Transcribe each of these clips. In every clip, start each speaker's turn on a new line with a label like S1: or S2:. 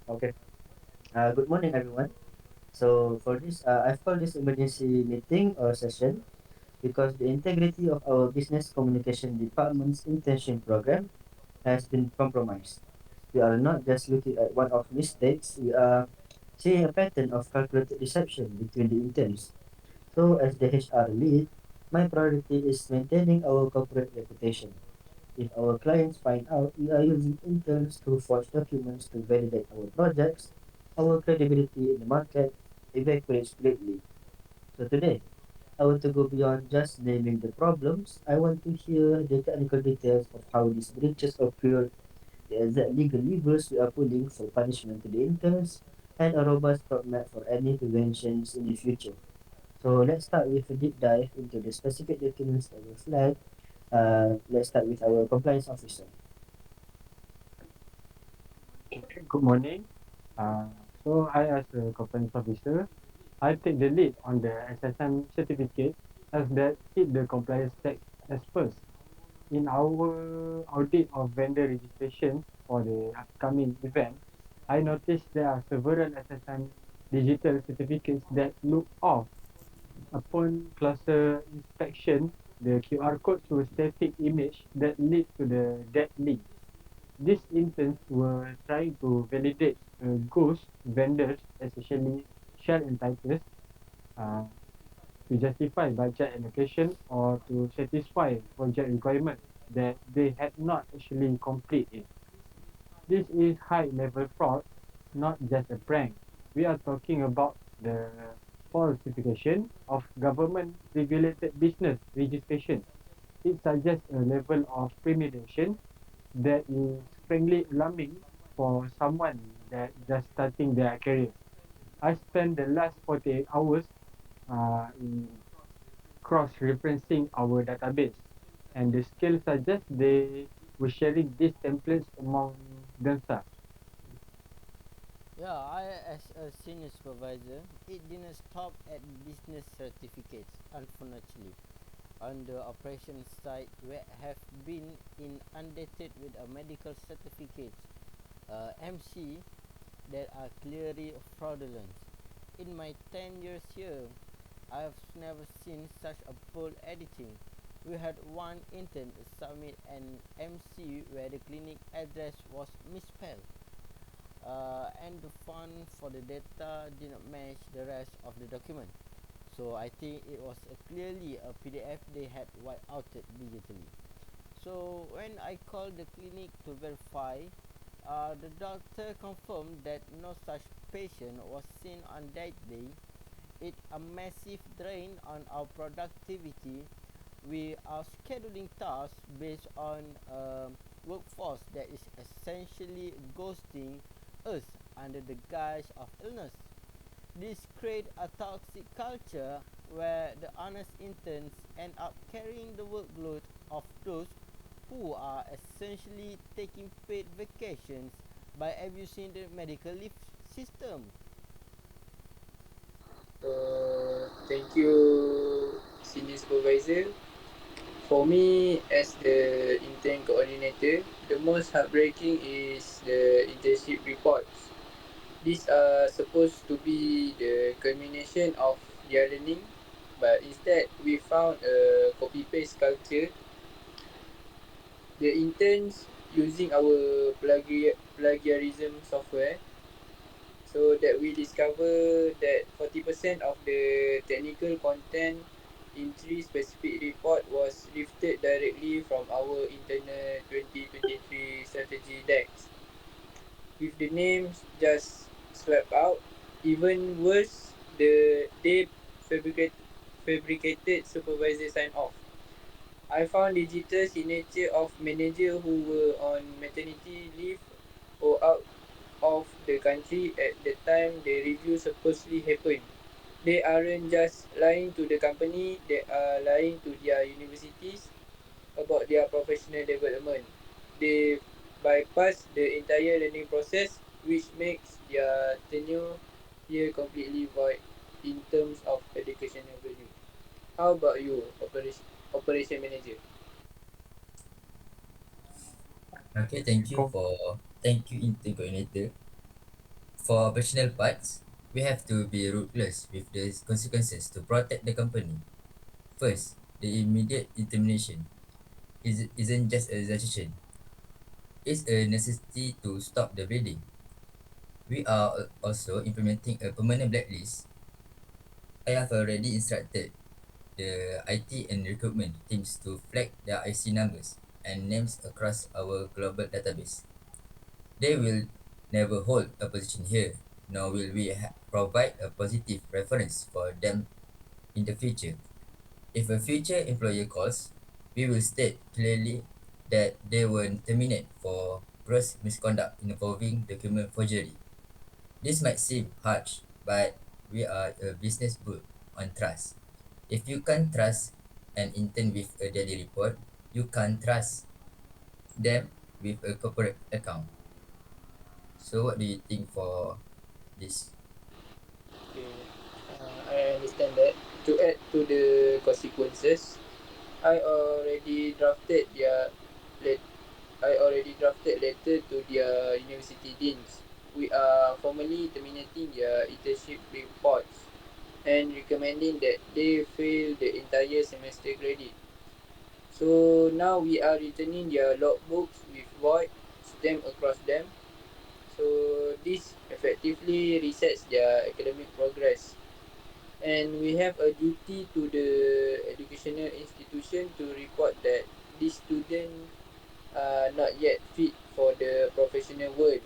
S1: Okay. Good morning, everyone. So for this, I've called this emergency meeting or session because the integrity of our business communication department's intention program has been compromised. We are not just looking at one-off mistakes; we are seeing a pattern of calculated deception between the interns. So, as the HR lead, my priority is maintaining our corporate reputation. If our clients find out we are using interns to forge documents to validate our projects, our credibility in the market evaporates greatly. So today, I want to go beyond just naming the problems. I want to hear the technical details of how these breaches occurred, the exact legal levers we are pulling for punishment to the interns, and a robust roadmap for any preventions in the future. So let's start with a deep dive into the specific documents that were flagged. Let's start with our compliance officer.
S2: Okay, good morning. I, as a compliance officer, I take the lead on the SSM certificate as that hit the compliance check as first. In our audit of vendor registration for the upcoming event, I noticed there are several SSM digital certificates that look off. Upon closer inspection, the QR code to a static image that lead to the dead link. These interns were trying to validate ghost vendors, especially Shell and Titus, uh, to justify budget allocation or to satisfy project requirement that they had not actually completed. This is high-level fraud, not just a prank. We are talking about the falsification of government-regulated business registration. It suggests a level of premeditation that is frankly alarming for someone that just starting their career. I spent the last 48 hours in cross-referencing our database, and the scale suggests they were sharing these templates among themselves.
S3: Yeah, as a senior supervisor, it didn't stop at business certificates, unfortunately. On the operations side, we have been inundated with a medical certificates, MC, that are clearly fraudulent. In my 10 years here, I have never seen such a poor editing. We had one intern submit an MC where the clinic address was misspelled, and the font for the data did not match the rest of the document. So I think it was clearly a PDF they had wiped out digitally. So when I called the clinic to verify, the doctor confirmed that no such patient was seen on that day. It's a massive drain on our productivity. We are scheduling tasks based on a workforce that is essentially ghosting us under the guise of illness. This creates a toxic culture where the honest interns end up carrying the workload of those who are essentially taking paid vacations by abusing the medical leave system.
S4: Thank you, senior supervisor. For me, as the intern coordinator, the most heartbreaking is the internship reports. These are supposed to be the culmination of their learning, but instead we found a copy-paste culture. The interns using our plagiarism software, so that we discover that 40% of the technical content in three specific report was lifted directly from our internal 2023 strategy decks, with the names just swapped out. Even worse, they fabricated supervisor sign off. I found digital signature of manager who were on maternity leave or out of the country at the time the review supposedly happened. They aren't just lying to the company, they are lying to their universities about their professional development. They bypass the entire learning process, which makes their tenure here completely void in terms of educational value. How about you, operation manager?
S5: Okay,
S2: Com-
S5: thank you, intern coordinator. For operational parts, we have to be ruthless with the consequences to protect the company. First, the immediate determination isn't just a suggestion, it's a necessity to stop the bleeding. We are also implementing a permanent blacklist. I have already instructed the IT and recruitment teams to flag their IC numbers and names across our global database. They will never hold a position here, nor will we provide a positive reference for them in the future. If a future employer calls, we will state clearly that they were terminated for gross misconduct involving document forgery. This might seem harsh, but we are a business built on trust. If you can't trust an intern with a daily report, you can't trust them with a corporate account. So what do you think for this?
S4: Okay, I understand that. To add to the consequences, I already drafted their let I already drafted letter to their university deans. We are formally terminating their internship reports and recommending that they fail the entire semester credit. So now we are returning their logbooks with void stamped across them. So this effectively resets their academic progress. And we have a duty to the educational institution to report that these students are not yet fit for the professional world.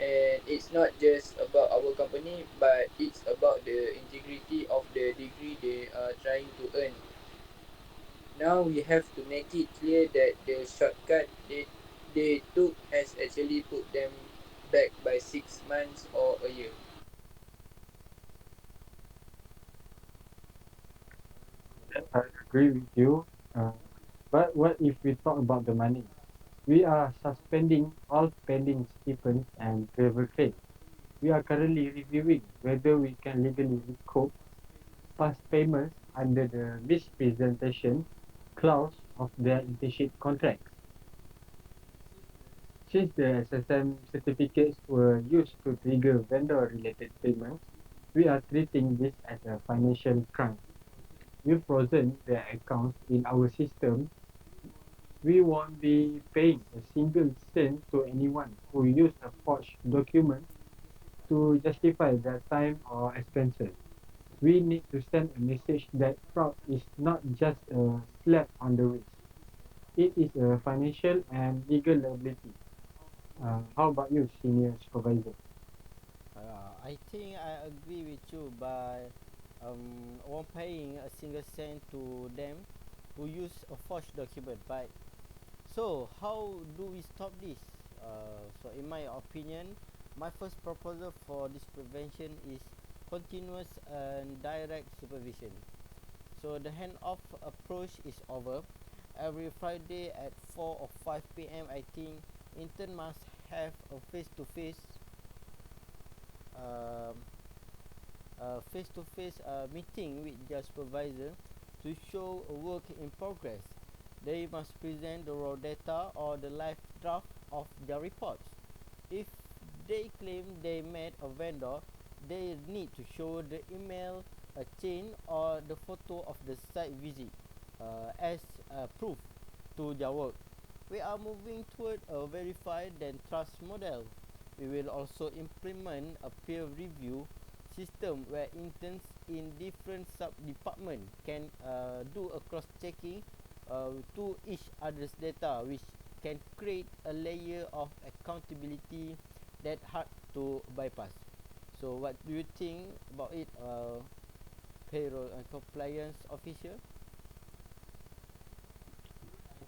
S4: And it's not just about our company, but it's about the integrity of the degree they are trying to earn. Now we have to make it clear that the shortcut they took has actually put them back by 6 months or a year.
S2: I agree with you. Uh, but what if we talk about the money? We are suspending all pending stipends and travel claims. We are currently reviewing whether we can legally recoup past payments under the mispresentation clause of their internship contracts. Since the SSM certificates were used to trigger vendor-related payments, we are treating this as a financial crime. We've frozen their accounts in our system. We won't be paying a single cent to anyone who used a forged document to justify their time or expenses. We need to send a message that fraud is not just a slap on the wrist. It is a financial and legal liability. How about you, senior supervisor?
S3: I think I agree with you by won't paying a single cent to them who use a forged document. But so how do we stop this? So in my opinion, my first proposal for this prevention is continuous and direct supervision. So the hand-off approach is over. Every Friday at 4 or 5 p.m. I think intern must have a face-to-face um, face-to-face meeting with their supervisor to show a work in progress. They must present the raw data or the live draft of their reports. If they claim they met a vendor, they need to show the email, a chain, or the photo of the site visit as proof to their work. We are moving toward a verified then trust model. We will also implement a peer review system where interns in different sub departments can do a cross checking to each other's data, which can create a layer of accountability that hard to bypass. So, what do you think about it, payroll and compliance officer?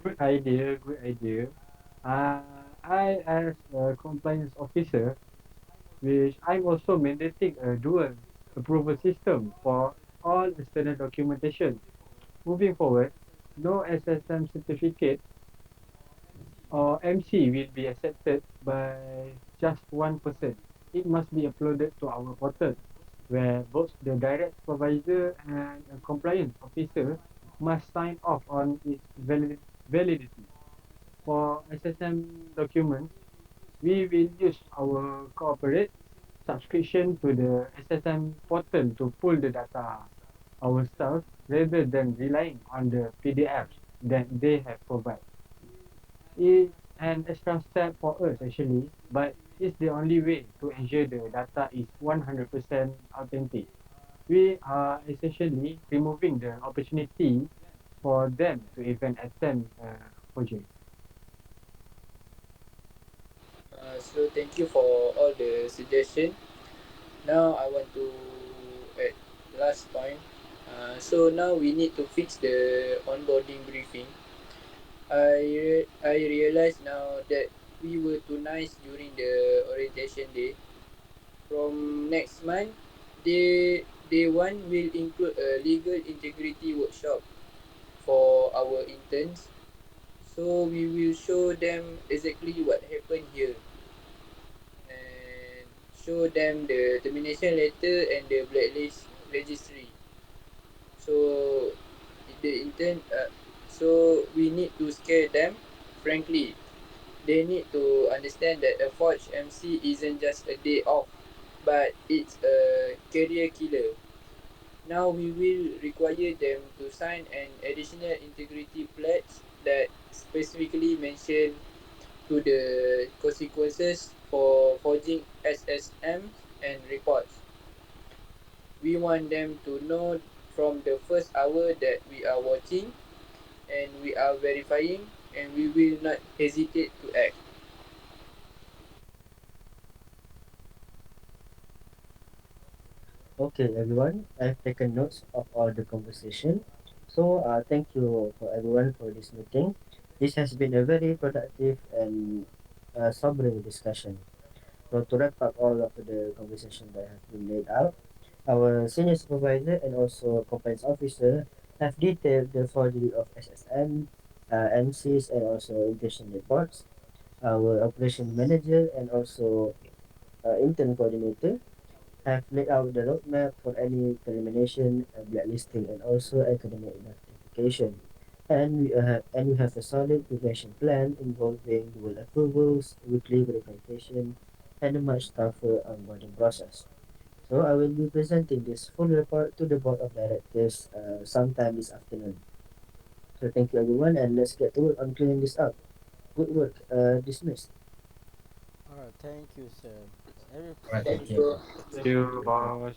S2: Good idea, good idea. I, as a compliance officer, which I'm also mandating a dual approval system for all external documentation. Moving forward, no SSM certificate or MC will be accepted by just one person. It must be uploaded to our portal, where both the direct supervisor and a compliance officer must sign off on its validity. For SSM documents, we will use our corporate. subscription to the SSM portal to pull the data ourselves rather than relying on the PDFs that they have provided. It's an extra step for us actually, but it's the only way to ensure the data is 100% authentic. We are essentially removing the opportunity for them to even attempt project.
S4: So thank you for all the suggestion. Now I want to add last point. So now we need to fix the onboarding briefing. I realize now that we were too nice during the orientation day. From next month, day one will include a legal integrity workshop for our interns. So we will show them exactly what happened here and show them the termination letter and the blacklist registry. So the intern, so we need to scare them. Frankly, they need to understand that a forged MC isn't just a day off, but it's a career killer. Now we will require them to sign an additional integrity pledge that specifically mention to the consequences for forging SSM and reports. We want them to know from the first hour that we are watching and we are verifying and we will not hesitate to act.
S1: Okay, everyone. I've taken notes of all the conversation. So, thank you for everyone for this meeting. This has been a very productive and sobering discussion. So, to wrap up all of the conversation that have been laid out, our senior supervisor and also compliance officer have detailed the forgery of SSM, MCs, and also intention reports. Our operation manager and also intern coordinator have laid out the roadmap for any termination, blacklisting, and also academic notification. And we have a solid prevention plan involving dual approvals, weekly verification, and a much tougher onboarding process. So I will be presenting this full report to the board of directors sometime this afternoon. So thank you everyone, and let's get to work on cleaning this up. Good work. Dismissed.
S3: Alright, thank you, sir. Every
S5: Alright,
S4: Thank
S5: thank
S3: proceed.
S5: you.
S4: you.
S2: Thank you, boss.